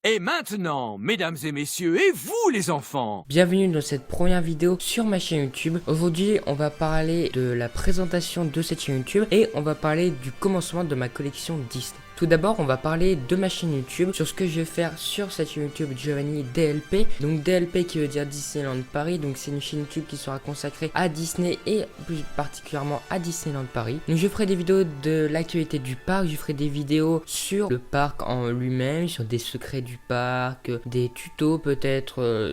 Et maintenant, mesdames et messieurs, et vous les enfants? Bienvenue dans cette première vidéo sur ma chaîne YouTube. Aujourd'hui, on va parler de la présentation de cette chaîne YouTube et on va parler du commencement de ma collection Disney. Tout d'abord, on va parler de ma chaîne YouTube, sur ce que je vais faire sur cette chaîne YouTube Giovanni DLP. Donc DLP qui veut dire Disneyland Paris. Donc c'est une chaîne YouTube qui sera consacrée à Disney et plus particulièrement à Disneyland Paris. Donc je ferai des vidéos de l'actualité du parc, je ferai des vidéos sur le parc en lui-même, sur des secrets du parc, des tutos peut-être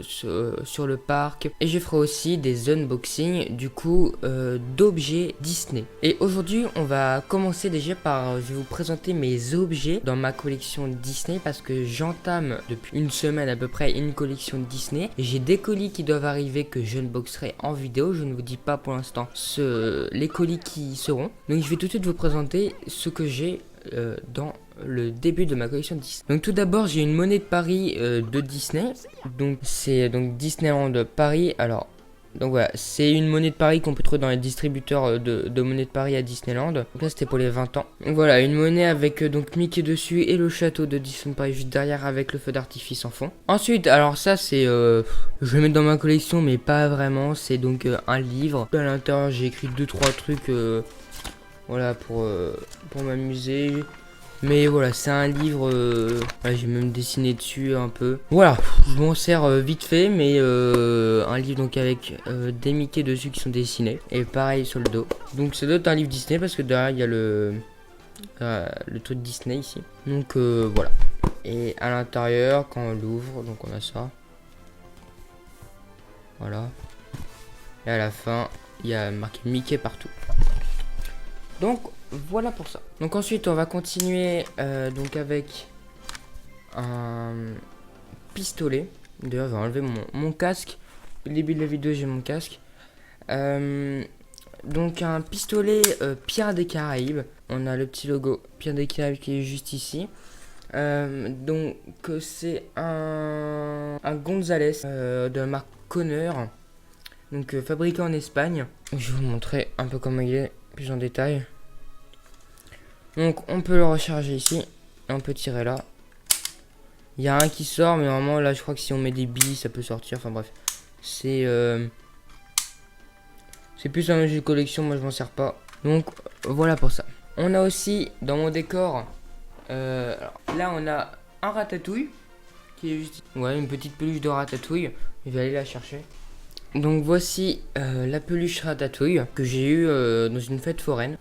sur le parc. Et je ferai aussi des unboxings du coup d'objets Disney. Et aujourd'hui, on va commencer déjà par, je vais vous présenter mes objets dans ma collection Disney parce que j'entame depuis une semaine à peu près une collection Disney. J'ai des colis qui doivent arriver que je unboxerai en vidéo. Je ne vous dis pas pour l'instant les colis qui seront. Donc je vais tout de suite vous présenter ce que j'ai dans le début de ma collection Disney. Donc tout d'abord j'ai une monnaie de Paris de Disney. Donc c'est donc Disneyland Paris. Alors donc voilà, c'est une monnaie de Paris qu'on peut trouver dans les distributeurs de monnaie de Paris à Disneyland. Donc là c'était pour les 20 ans. Donc voilà, une monnaie avec donc Mickey dessus et le château de Disneyland Paris juste derrière avec le feu d'artifice en fond. Ensuite, alors ça c'est, je vais le mettre dans ma collection mais pas vraiment. C'est donc un livre. À l'intérieur j'ai écrit 2-3 trucs voilà pour m'amuser. Mais voilà, c'est un livre, j'ai même dessiné dessus un peu. Voilà, je m'en sers vite fait, mais un livre donc avec des Mickey dessus qui sont dessinés. Et pareil sur le dos. Donc ça doit être un livre Disney parce que derrière il y a le truc Disney ici. Donc voilà. Et à l'intérieur, quand on l'ouvre, donc on a ça. Voilà. Et à la fin, il y a marqué Mickey partout. Donc voilà pour ça. Donc ensuite on va continuer donc avec un pistolet. D'ailleurs je vais enlever mon casque. Au début de la vidéo j'ai mon casque. Donc un pistolet Pierre des Caraïbes. On a le petit logo Pierre des Caraïbes qui est juste ici. Donc c'est un Gonzales de la marque Connor. Donc fabriqué en Espagne. Je vais vous montrer un peu comment il est plus en détail. Donc on peut le recharger ici. Et on peut tirer là. Il y a un qui sort, mais normalement là je crois que si on met des billes ça peut sortir. Enfin bref. C'est plus un objet de collection, moi je m'en sers pas. Donc voilà pour ça. On a aussi dans mon décor. Alors, là on a un ratatouille. Qui est juste. Ouais, une petite peluche de ratatouille. Je vais aller la chercher. Donc voici la peluche ratatouille que j'ai eue dans une fête foraine,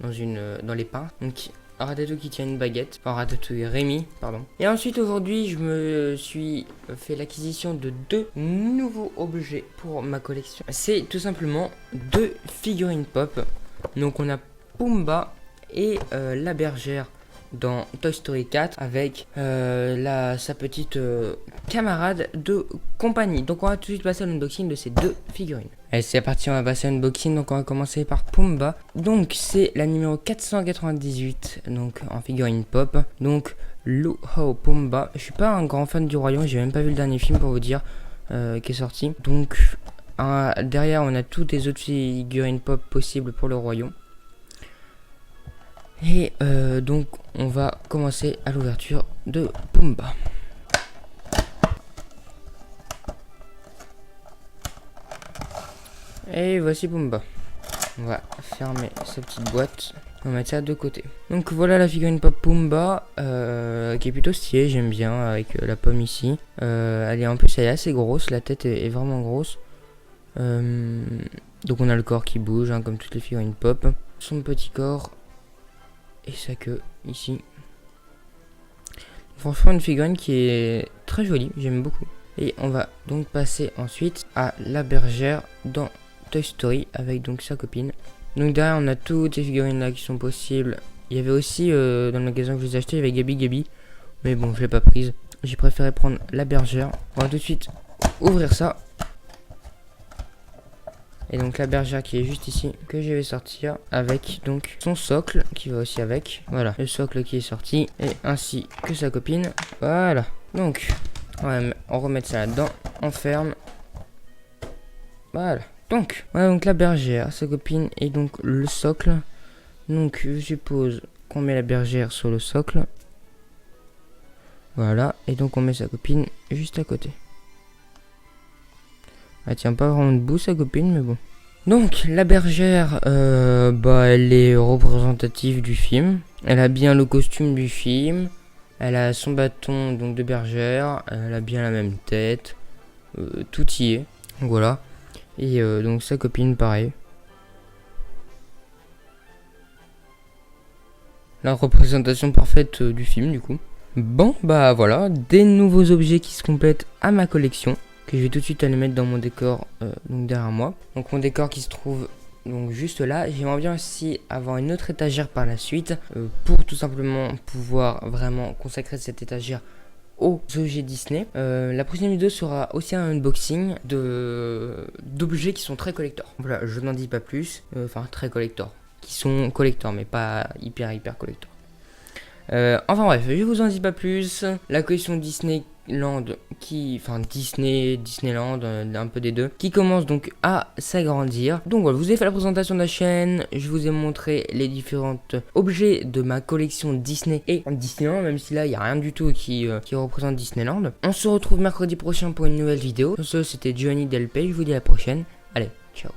dans les pins. Donc un ratatouille qui tient une baguette, enfin ratatouille Rémi, pardon. Et ensuite aujourd'hui je me suis fait l'acquisition de 2 nouveaux objets pour ma collection. C'est tout simplement 2 figurines pop. Donc on a Pumba et la bergère dans Toy Story 4 avec sa petite camarade de compagnie. Donc on va tout de suite passer à l'unboxing de ces 2 figurines. Allez, c'est parti, on va passer à l'unboxing. Donc on va commencer par Pumba. Donc c'est la numéro 498 donc en figurine pop. Donc Luau Pumba. Je suis pas un grand fan du royaume, j'ai même pas vu le dernier film pour vous dire qui est sorti. Donc derrière on a toutes les autres figurines pop possibles pour le royaume. Et donc on va commencer à l'ouverture de Pumba. Et voici Pumba. On va fermer sa petite boîte. On va mettre ça de côté. Donc voilà la figurine pop Pumba qui est plutôt stylée, j'aime bien avec la pomme ici. En plus elle est assez grosse, la tête est vraiment grosse. Donc on a le corps qui bouge hein, comme toutes les figurines pop. Son petit corps. Et sa queue ici. Franchement une figurine qui est très jolie, j'aime beaucoup. Et on va donc passer ensuite à la bergère dans Toy Story avec donc sa copine. Donc derrière on a toutes ces figurines là qui sont possibles. Il y avait aussi dans le magasin que je les ai acheté, il y avait Gabi Gabi. Mais bon je l'ai pas prise. J'ai préféré prendre la bergère. On va tout de suite ouvrir ça. Et donc la bergère qui est juste ici, que je vais sortir avec donc son socle qui va aussi avec. Voilà, le socle qui est sorti et ainsi que sa copine. Voilà, donc on remet ça là-dedans, on ferme. Voilà, donc la bergère, sa copine et donc le socle. Donc je suppose qu'on met la bergère sur le socle. Voilà, et donc on met sa copine juste à côté. Elle tient pas vraiment debout sa copine, mais bon. Donc la bergère, elle est représentative du film. Elle a bien le costume du film. Elle a son bâton donc de bergère. Elle a bien la même tête. Tout y est. Donc voilà. Et donc sa copine pareil. La représentation parfaite du film du coup. Bon bah voilà, des nouveaux objets qui se complètent à ma collection. Que je vais tout de suite aller mettre dans mon décor donc derrière moi. Donc mon décor qui se trouve donc juste là. J'aimerais bien aussi avoir une autre étagère par la suite pour tout simplement pouvoir vraiment consacrer cette étagère aux objets Disney. La prochaine vidéo sera aussi un unboxing d'objets qui sont très collector. Voilà, je n'en dis pas plus. Enfin très collector. Qui sont collector mais pas hyper collector. Enfin bref, je vous en dis pas plus. La collection Disneyland Disneyland, un peu des deux, qui commence donc à s'agrandir. Donc voilà, vous avez fait la présentation de la chaîne, je vous ai montré les différents objets de ma collection Disney et Disneyland, même si là il n'y a rien du tout qui représente Disneyland. On se retrouve mercredi prochain pour une nouvelle vidéo. Sur ce, c'était Giovanni Delpay, je vous dis à la prochaine. Allez, ciao.